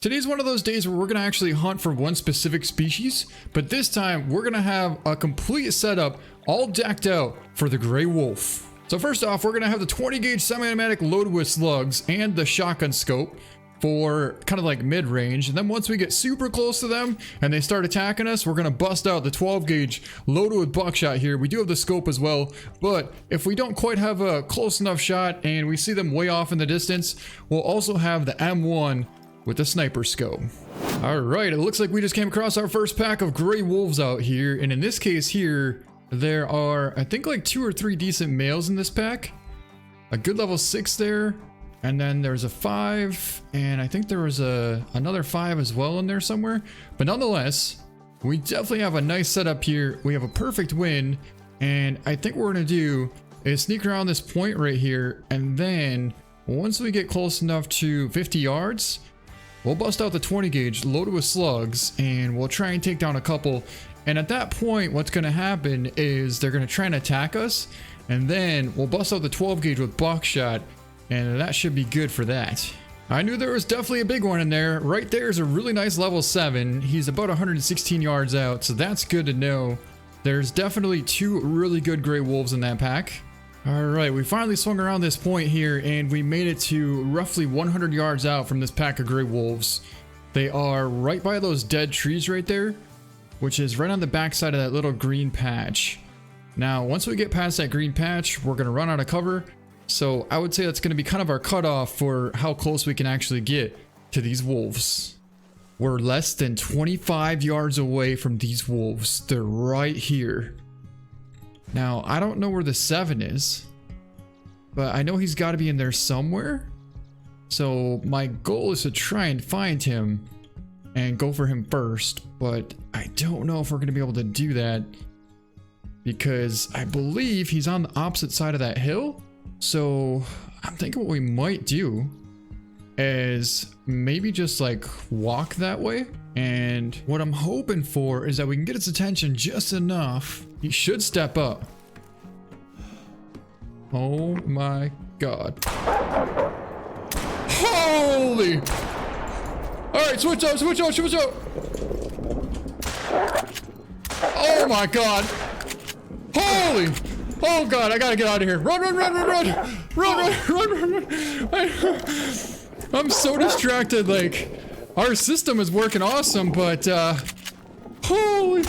Today's one of those days where we're going to actually hunt for one specific species, but this time we're going to have a complete setup all decked out for the Grey Wolf. So first off, we're going to have the 20 gauge semi-automatic loaded with slugs and the shotgun scope for kind of like mid-range, and then once we get super close to them and they start attacking us, we're going to bust out the 12 gauge loaded with buckshot here. We do have the scope as well, but if we don't quite have a close enough shot and we see them way off in the distance, we'll also have the M1 with the sniper scope. All right, it looks like we just came across our first pack of Grey Wolves out here, and in this case here there are I think like 2 or 3 decent males in this pack. A good level 6 there. And then there's a 5, and I think there was another 5 as well in there somewhere. But nonetheless, we definitely have a nice setup here. We have a perfect win, and I think what we're gonna do is sneak around this point right here, and then once we get close enough to 50 yards, we'll bust out the 20 gauge loaded with slugs, and we'll try and take down a couple. And at that point, what's gonna happen is they're gonna try and attack us, and then we'll bust out the 12 gauge with buckshot. And that should be good for that. I knew there was definitely a big one in there. Right there is a really nice level 7. He's about 116 yards out, so that's good to know. There's definitely 2 really good Grey Wolves in that pack. All right, we finally swung around this point here, and we made it to roughly 100 yards out from this pack of Grey Wolves. They are right by those dead trees right there, which is right on the backside of that little green patch. Now, once we get past that green patch, we're gonna run out of cover. So I would say that's going to be kind of our cutoff for how close we can actually get to these wolves. We're less than 25 yards away from these wolves. They're right here. Now, I don't know where the 7 is, but I know he's got to be in there somewhere. So my goal is to try and find him and go for him first, but I don't know if we're going to be able to do that because I believe he's on the opposite side of that hill. So I'm thinking what we might do is maybe just like walk that way. And what I'm hoping for is that we can get his attention just enough. He should step up. Oh my God. Holy. All right, switch out, switch out, switch out. Oh my God. Holy. Oh God, I gotta get out of here. Run, run, run, run, run. Run, run, run, run, run. I'm so distracted. Like, our system is working awesome, but holy.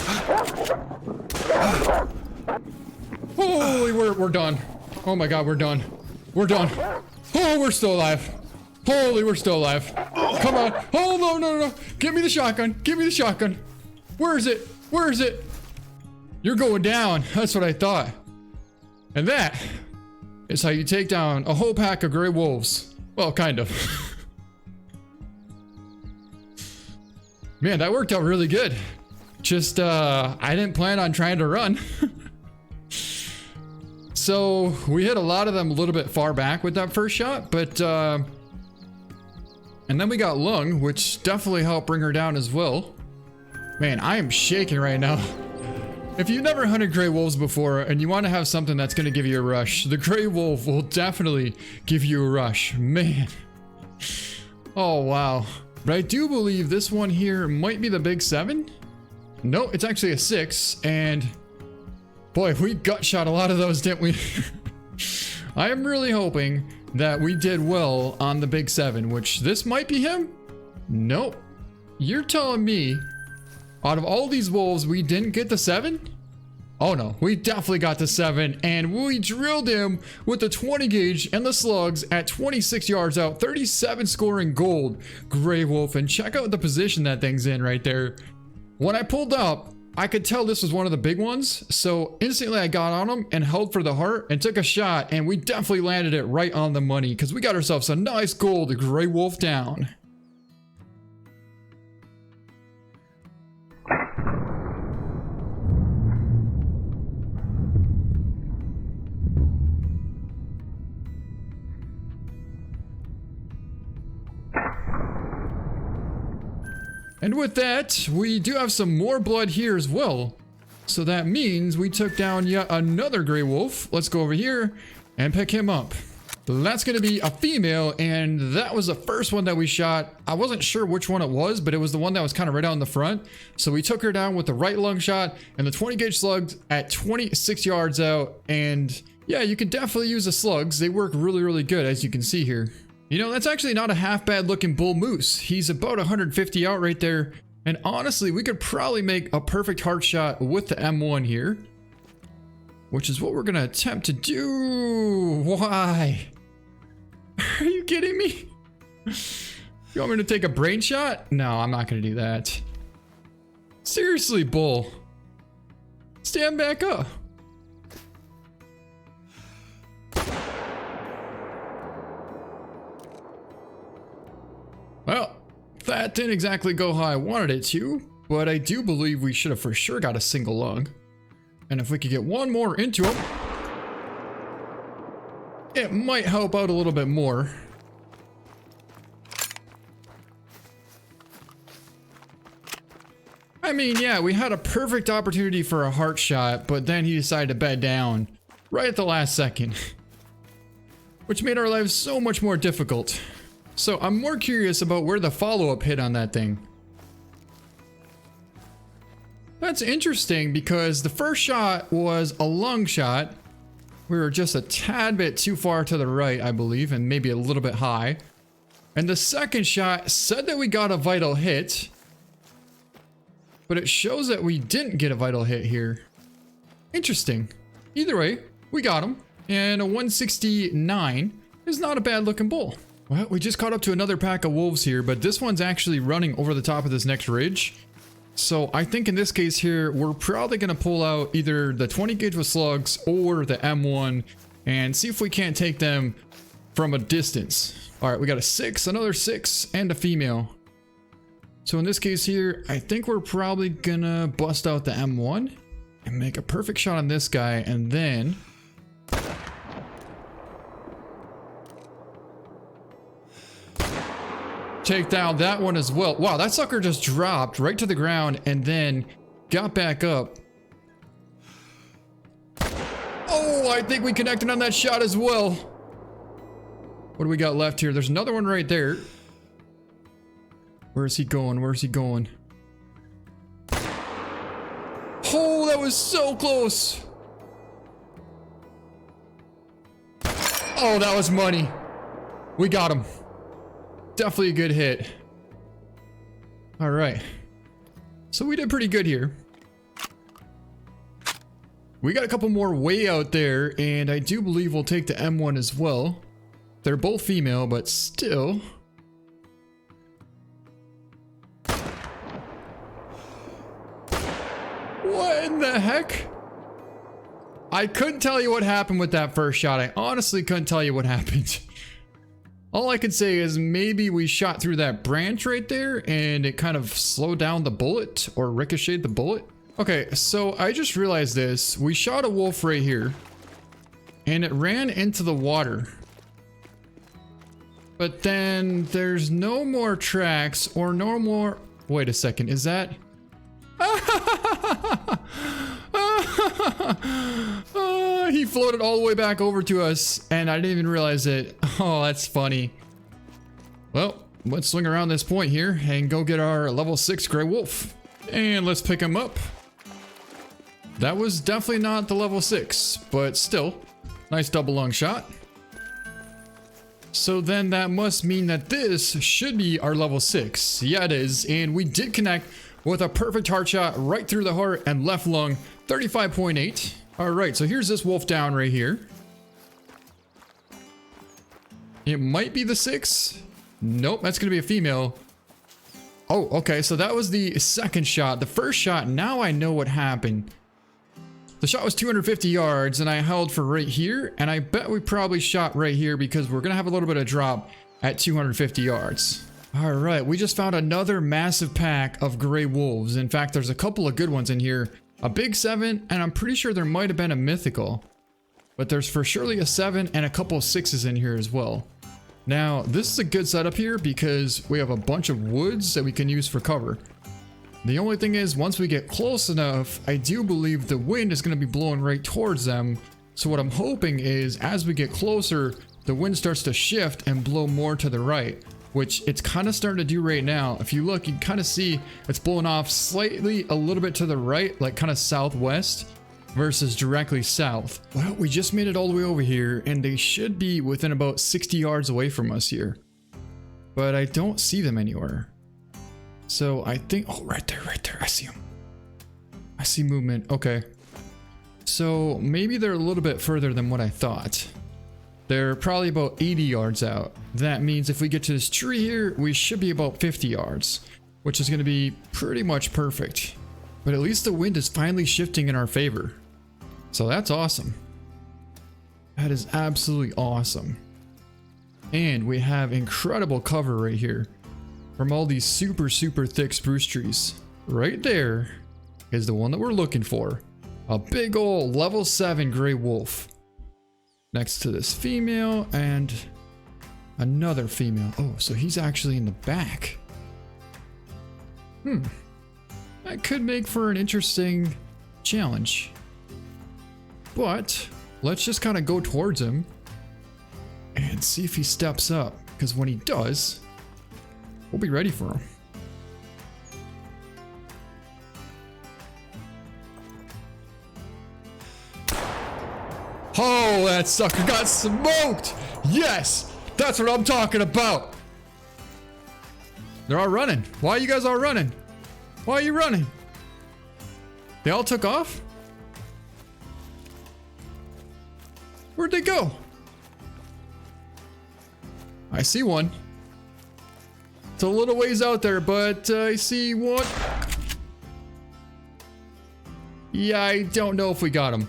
Holy, we're done. Oh my God, we're done. We're done. Oh, we're still alive. Holy, we're still alive. Come on. Oh, no, no, no. Give me the shotgun. Give me the shotgun. Where is it? Where is it? You're going down. That's what I thought. And that is how you take down a whole pack of Grey Wolves. Well, kind of. Man, that worked out really good. Just, I didn't plan on trying to run. So, we hit a lot of them a little bit far back with that first shot, but, and then we got Lung, which definitely helped bring her down as well. Man, I am shaking right now. If you've never hunted Grey Wolves before and you want to have something that's going to give you a rush, the Grey Wolf will definitely give you a rush. Man. Oh, wow. But I do believe this one here might be the big 7. No, it's actually a 6. And boy, we gut shot a lot of those, didn't we? I am really hoping that we did well on the big 7, which this might be him. Nope. You're telling me out of all these wolves, we didn't get the 7? Oh no, we definitely got the 7, and we drilled him with the 20 gauge and the slugs at 26 yards out, 37 scoring gold Grey Wolf, and check out the position that thing's in right there. When I pulled up, I could tell this was one of the big ones, so instantly I got on him and held for the heart and took a shot, and we definitely landed it right on the money because we got ourselves a nice gold Grey Wolf down. And with that, we do have some more blood here as well. So that means we took down yet another Grey Wolf. Let's go over here and pick him up. That's going to be a female, and that was the first one that we shot. I wasn't sure which one it was, but it was the one that was kind of right out in the front. So we took her down with the right lung shot and the 20 gauge slugs at 26 yards out. And yeah, you can definitely use the slugs. They work really, really good, as you can see here. You know, that's actually not a half bad looking bull moose. He's about 150 out right there. And honestly, we could probably make a perfect heart shot with the M1 here, which is what we're going to attempt to do. Why? Are you kidding me? You want me to take a brain shot? No, I'm not going to do that. Seriously, bull. Stand back up. Well, that didn't exactly go how I wanted it to, but I do believe we should have for sure got a single lung. And if we could get one more into him, it might help out a little bit more. I mean, yeah, we had a perfect opportunity for a heart shot, but then he decided to bed down right at the last second, which made our lives so much more difficult. So I'm more curious about where the follow-up hit on that thing. That's interesting because the first shot was a lung shot. We were just a tad bit too far to the right, I believe, and maybe a little bit high. And the second shot said that we got a vital hit, but it shows that we didn't get a vital hit here. Interesting. Either way, we got him, and a 169 is not a bad looking bull. Well, we just caught up to another pack of wolves here, but this one's actually running over the top of this next ridge. So I think in this case here, we're probably going to pull out either the 20 gauge with slugs or the M1 and see if we can't take them from a distance. All right, we got a 6, another 6, and a female. So in this case here, I think we're probably going to bust out the M1 and make a perfect shot on this guy, and then take down that one as well. Wow, that sucker just dropped right to the ground and then got back up. Oh, I think we connected on that shot as well. What do we got left here? There's another one right there. Where is he going? Where is he going? Oh, that was so close. Oh, that was money. We got him. Definitely a good hit. All right. So we did pretty good here. We got a couple more way out there, and I do believe we'll take the M1 as well. They're both female, but still. What in the heck? I couldn't tell you what happened with that first shot. I honestly couldn't tell you what happened. All I could say is maybe we shot through that branch right there and it kind of slowed down the bullet or ricocheted the bullet. Okay, so I just realized this. We shot a wolf right here and it ran into the water. But then there's no more tracks or no more... Wait a second, is that... He floated all the way back over to us and I didn't even realize it. Oh, that's funny. Well, let's swing around this point here and go get our level 6 gray wolf. And let's pick him up. That was definitely not the level 6, but still, nice double lung shot. So then that must mean that this should be our level 6. Yeah, it is. And we did connect with a perfect heart shot right through the heart and left lung, 35.8. All right, so here's this wolf down right here. It might be the 6. Nope, that's gonna be a female. Oh, okay, so that was the second shot. The first shot, now I know what happened. The shot was 250 yards and I held for right here, and I bet we probably shot right here because we're gonna have a little bit of drop at 250 yards. All right, we just found another massive pack of gray wolves. In fact, there's a couple of good ones in here. A big 7, and I'm pretty sure there might have been a mythical. But there's for surely a 7 and a couple of 6s in here as well. Now, this is a good setup here because we have a bunch of woods that we can use for cover. The only thing is, once we get close enough, I do believe the wind is going to be blowing right towards them. So what I'm hoping is, as we get closer, the wind starts to shift and blow more to the right, which it's kind of starting to do right now. If you look, you can kind of see it's blowing off slightly a little bit to the right, like kind of southwest versus directly south. Well, we just made it all the way over here and they should be within about 60 yards away from us here, but I don't see them anywhere. So I think, oh, right there, I see them. I see movement. Okay. So maybe they're a little bit further than what I thought. They're probably about 80 yards out. That means if we get to this tree here, we should be about 50 yards, which is going to be pretty much perfect. But at least the wind is finally shifting in our favor. So that's awesome. That is absolutely awesome. And we have incredible cover right here from all these super thick spruce trees. Right there is the one that we're looking for. A big old level 7 gray wolf. Next to this female and another female. Oh, so he's actually in the back. That could make for an interesting challenge. But let's just kind of go towards him and see if he steps up. Because when he does, we'll be ready for him. Oh, that sucker got smoked! Yes! That's what I'm talking about! They're all running. Why are you guys all running? Why are you running? They all took off? Where'd they go? I see one. It's a little ways out there, but I see one. Yeah, I don't know if we got him.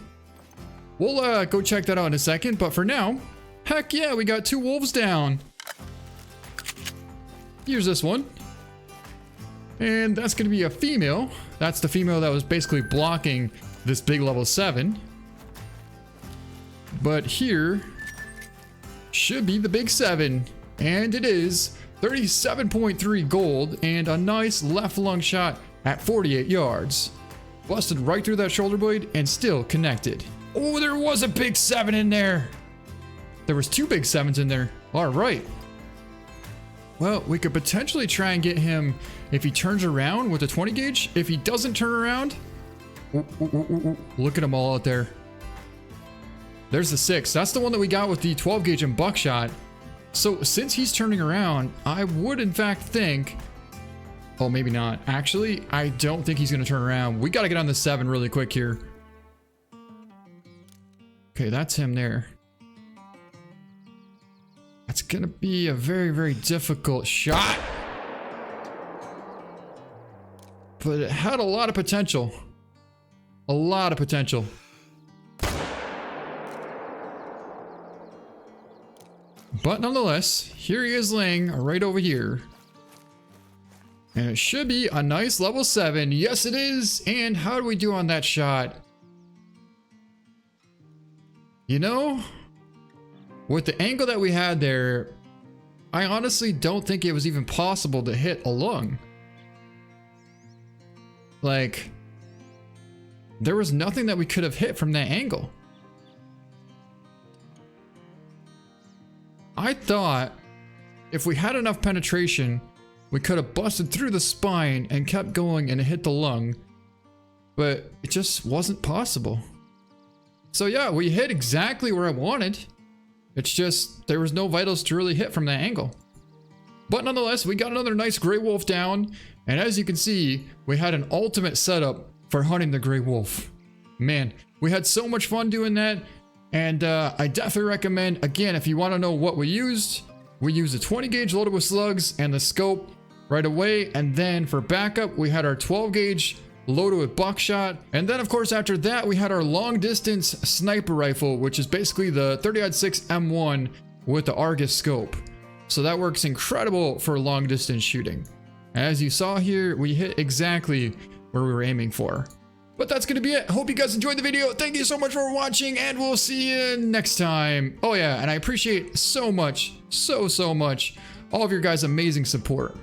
We'll go check that out in a second, but for now, heck yeah, we got 2 wolves down. Here's this one. And that's going to be a female. That's the female that was basically blocking this big level 7. But here should be the big 7. And it is 37.3 gold and a nice left lung shot at 48 yards. Busted right through that shoulder blade and still connected. Oh, there was a big 7 in there. There was 2 big 7s in there. All right. Well, we could potentially try and get him if he turns around with a 20 gauge. If he doesn't turn around, look at them all out there. There's the 6. That's the one that we got with the 12 gauge and buckshot. So since he's turning around, I would in fact think, oh, maybe not. Actually, I don't think he's going to turn around. We got to get on the 7 really quick here. Okay, that's him there. That's gonna be a very difficult shot. But it had a lot of potential. A lot of potential. But nonetheless, here he is laying right over here. And it should be a nice level 7. Yes, it is. And how do we do on that shot? You know, with the angle that we had there, I honestly don't think it was even possible to hit a lung. Like, there was nothing that we could have hit from that angle. I thought if we had enough penetration, we could have busted through the spine and kept going and hit the lung, but it just wasn't possible. So yeah, we hit exactly where I wanted. It's just there was no vitals to really hit from that angle. But nonetheless, we got another nice gray wolf down. And as you can see, we had an ultimate setup for hunting the gray wolf. Man, we had so much fun doing that. And I definitely recommend, again, if you want to know what we used a 20 gauge loaded with slugs and the scope right away. And then for backup, we had our 12 gauge loaded with buckshot. And then of course after that we had our long distance sniper rifle, which is basically the 30-06 M1 with the Argus scope. So that works incredible for long distance shooting. As you saw here, we hit exactly where we were aiming for. But that's gonna be it. Hope you guys enjoyed the video. Thank you so much for watching and we'll see you next time. Oh yeah, and I appreciate so much, so much all of your guys' amazing support.